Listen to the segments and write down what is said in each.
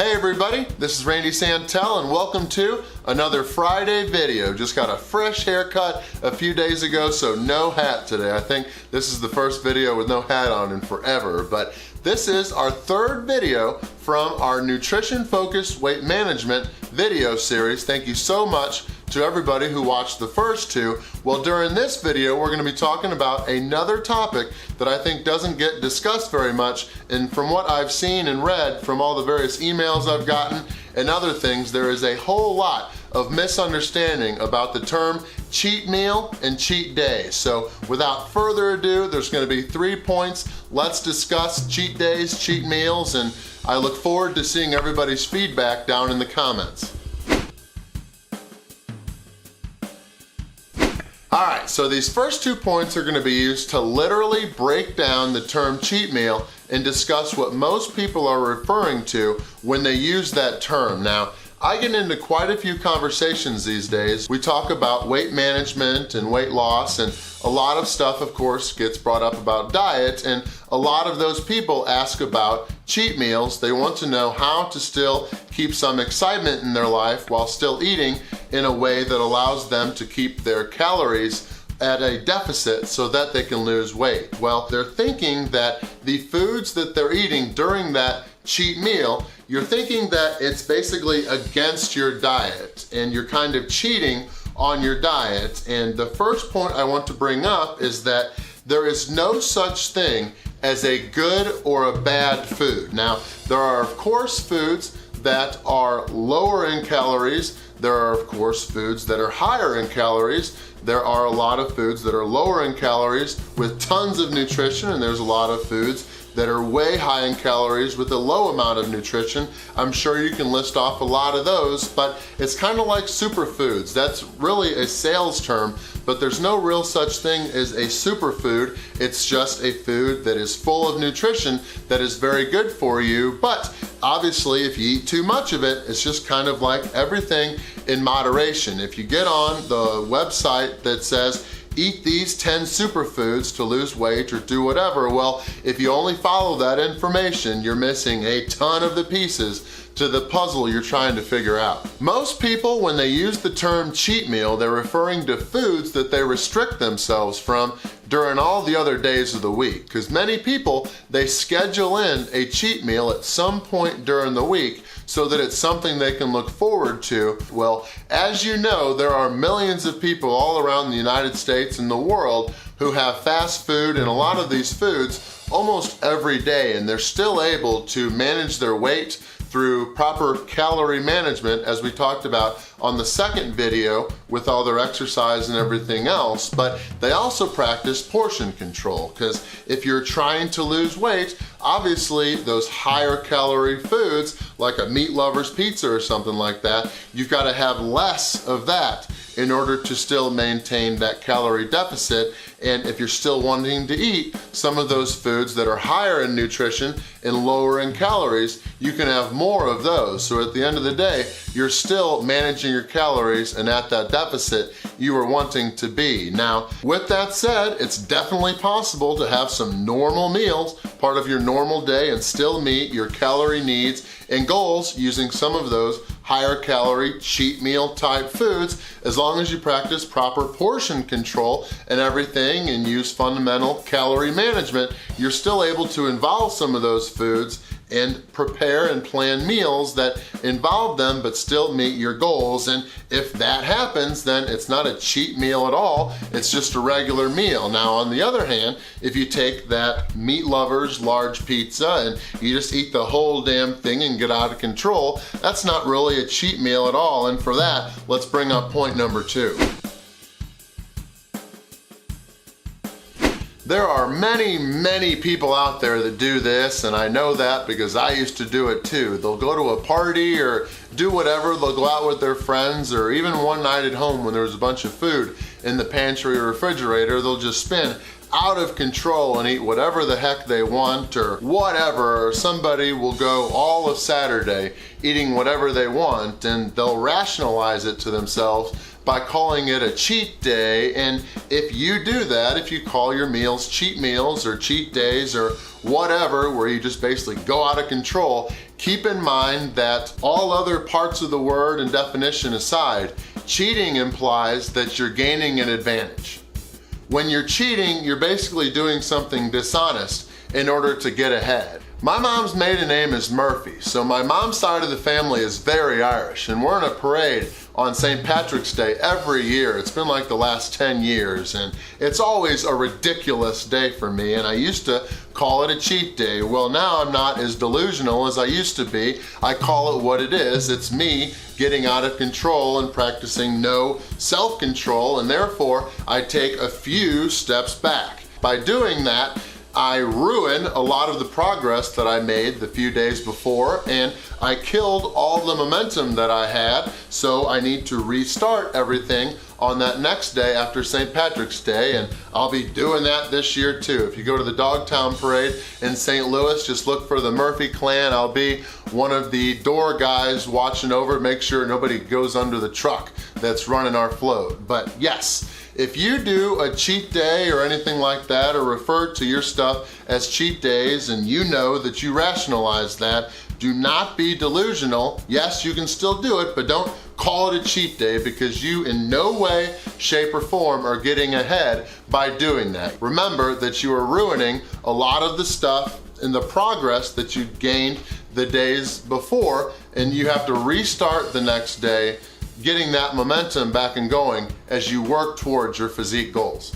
Hey everybody, this is Randy Santel and welcome to another Friday video. Just got a fresh haircut a few days ago, so no hat today. I think this is the first video with no hat on in forever, but this is our third video from our nutrition focused weight management video series. Thank you so much to everybody who watched the first two. Well, during this video, we're gonna be talking about another topic that I think doesn't get discussed very much, and from what I've seen and read from all the various emails I've gotten and other things, there is a whole lot of misunderstanding about the term cheat meal and cheat day. So without further ado, there's gonna be 3 points. Let's discuss cheat days, cheat meals, and I look forward to seeing everybody's feedback down in the comments. Alright, so these first 2 points are going to be used to literally break down the term cheat meal and discuss what most people are referring to when they use that term. Now, I get into quite a few conversations these days. We talk about weight management and weight loss, and a lot of stuff, of course, gets brought up about diet, and a lot of those people ask about cheat meals. They want to know how to still keep some excitement in their life while still eating in a way that allows them to keep their calories at a deficit so that they can lose weight. Well, they're thinking that the foods that they're eating during that cheat meal, you're thinking that it's basically against your diet and you're kind of cheating on your diet. And the first point I want to bring up is that there is no such thing as a good or a bad food. Now, there are of course foods that are lower in calories. There are of course foods that are higher in calories. There are a lot of foods that are lower in calories with tons of nutrition, and there's a lot of foods that are way high in calories with a low amount of nutrition. I'm sure you can list off a lot of those, but it's kind of like superfoods. That's really a sales term, but there's no real such thing as a superfood. It's just a food that is full of nutrition that is very good for you, but obviously if you eat too much of it, it's just kind of like everything in moderation. If you get on the website that says eat these 10 superfoods to lose weight or do whatever, well, if you only follow that information, you're missing a ton of the pieces to the puzzle you're trying to figure out. Most people, when they use the term cheat meal, they're referring to foods that they restrict themselves from during all the other days of the week. Because many people, they schedule in a cheat meal at some point during the week so that it's something they can look forward to. Well, as you know, there are millions of people all around the United States and the world who have fast food and a lot of these foods almost every day, and they're still able to manage their weight through proper calorie management, as we talked about on the second video with all their exercise and everything else. But they also practice portion control, because if you're trying to lose weight, obviously those higher calorie foods like a meat lover's pizza or something like that, you've got to have less of that in order to still maintain that calorie deficit. And if you're still wanting to eat some of those foods that are higher in nutrition and lower in calories, you can have more of those. So at the end of the day, you're still managing your calories and at that deficit you are wanting to be. Now, with that said, it's definitely possible to have some normal meals, part of your normal day, and still meet your calorie needs and goals using some of those higher calorie cheat meal type foods, as long as you practice proper portion control and everything and use fundamental calorie management. You're still able to involve some of those foods and prepare and plan meals that involve them but still meet your goals. And if that happens, then it's not a cheat meal at all, it's just a regular meal. Now, on the other hand, if you take that meat lover's large pizza and you just eat the whole damn thing and get out of control, that's not really a cheat meal at all. And for that, let's bring up point number 2. There are many people out there that do this, and I know that because I used to do it too. They'll go to a party or do whatever, they'll go out with their friends, or even one night at home when there's a bunch of food in the pantry or refrigerator, they'll just spin out of control and eat whatever the heck they want or whatever. Or somebody will go all of Saturday eating whatever they want, and they'll rationalize it to themselves by calling it a cheat day. And if you do that, if you call your meals cheat meals or cheat days or whatever, where you just basically go out of control, keep in mind that all other parts of the word and definition aside, cheating implies that you're gaining an advantage. When you're cheating, you're basically doing something dishonest in order to get ahead. My mom's maiden name is Murphy, so my mom's side of the family is very Irish, and we're in a parade on St. Patrick's Day every year. It's been like the last 10 years, and it's always a ridiculous day for me, and I used to call it a cheat day. Well, now I'm not as delusional as I used to be. I call it what it is. It's me getting out of control and practicing no self-control, and therefore I take a few steps back. By doing that, I ruin a lot of the progress that I made the few days before, and I killed all the momentum that I had, so I need to restart everything on that next day after St. Patrick's Day, and I'll be doing that this year too. If you go to the Dogtown Parade in St. Louis, just look for the Murphy clan. I'll be one of the door guys watching over, make sure nobody goes under the truck that's running our float. But yes, if you do a cheat day or anything like that, or refer to your stuff as cheat days, and you know that you rationalize that, do not be delusional. Yes, you can still do it, but don't call it a cheat day, because you in no way, shape, or form are getting ahead by doing that. Remember that you are ruining a lot of the stuff and the progress that you gained the days before, and you have to restart the next day, getting that momentum back and going as you work towards your physique goals.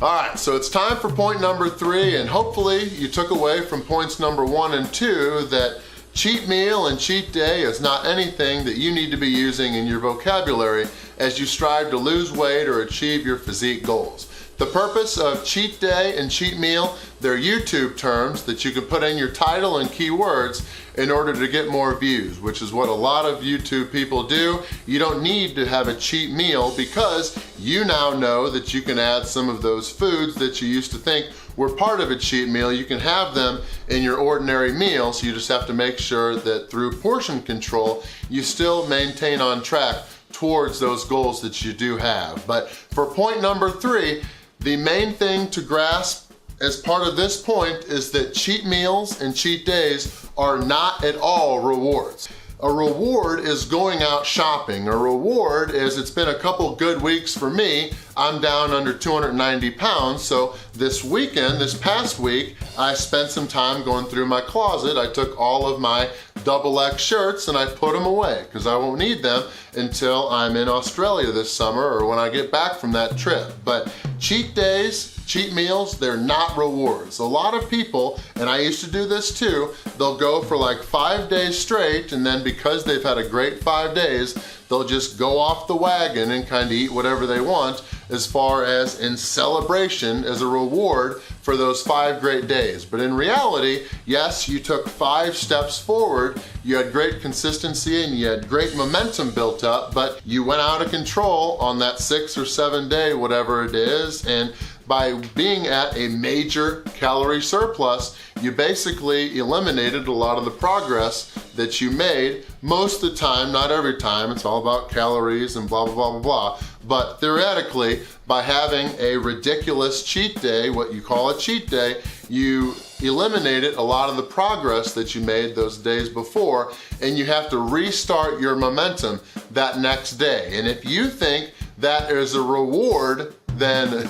All right, so it's time for point number 3, and hopefully you took away from points number 1 and 2 that cheat meal and cheat day is not anything that you need to be using in your vocabulary as you strive to lose weight or achieve your physique goals. The purpose of cheat day and cheat meal, they're YouTube terms that you can put in your title and keywords in order to get more views, which is what a lot of YouTube people do. You don't need to have a cheat meal because you now know that you can add some of those foods that you used to think were part of a cheat meal. You can have them in your ordinary meal, so you just have to make sure that through portion control, you still maintain on track towards those goals that you do have. But for point number 3, the main thing to grasp as part of this point is that cheat meals and cheat days are not at all rewards. A reward is going out shopping. A reward is, it's been a couple good weeks for me. I'm down under 290 pounds, so this weekend, this past week, I spent some time going through my closet. I took all of my XX shirts and I put them away because I won't need them until I'm in Australia this summer or when I get back from that trip. But cheat days, cheat meals, they're not rewards. A lot of people, and I used to do this too, they'll go for like 5 days straight, and then because they've had a great 5 days, they'll just go off the wagon and kind of eat whatever they want as far as in celebration as a reward for those 5 great days. But in reality, yes, you took 5 steps forward, you had great consistency and you had great momentum built up, but you went out of control on that 6 or 7 day, whatever it is, and by being at a major calorie surplus, you basically eliminated a lot of the progress that you made most of the time, not every time. It's all about calories and blah, blah, blah, blah, blah. But theoretically, by having a ridiculous cheat day, what you call a cheat day, you eliminated a lot of the progress that you made those days before, and you have to restart your momentum that next day. And if you think that is a reward, then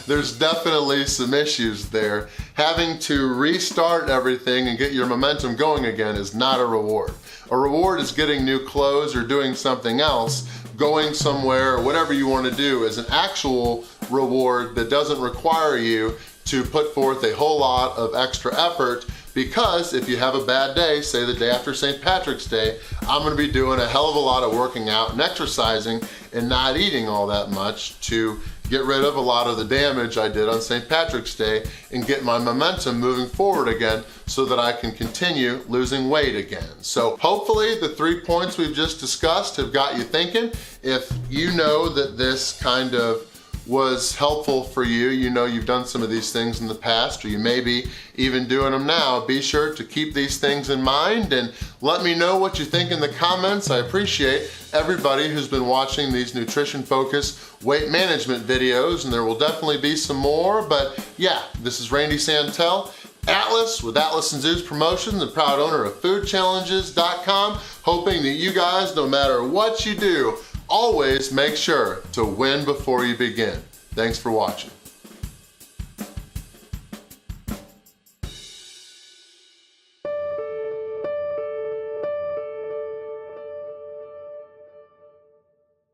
there's definitely some issues there. Having to restart everything and get your momentum going again is not a reward. A reward is getting new clothes or doing something else, going somewhere, or whatever you want to do is an actual reward that doesn't require you to put forth a whole lot of extra effort, because if you have a bad day, say the day after St. Patrick's Day, I'm gonna be doing a hell of a lot of working out and exercising and not eating all that much to get rid of a lot of the damage I did on St. Patrick's Day and get my momentum moving forward again so that I can continue losing weight again. So hopefully the 3 points we've just discussed have got you thinking. If you know that this kind of was helpful for you, you know you've done some of these things in the past, or you may be even doing them now, be sure to keep these things in mind and let me know what you think in the comments. I appreciate everybody who's been watching these nutrition focused weight management videos, and there will definitely be some more. But yeah, this is Randy Santel. Atlas with Atlas and Zeus Promotions and proud owner of foodchallenges.com, hoping that you guys, no matter what you do, always make sure to win before you begin. Thanks for watching.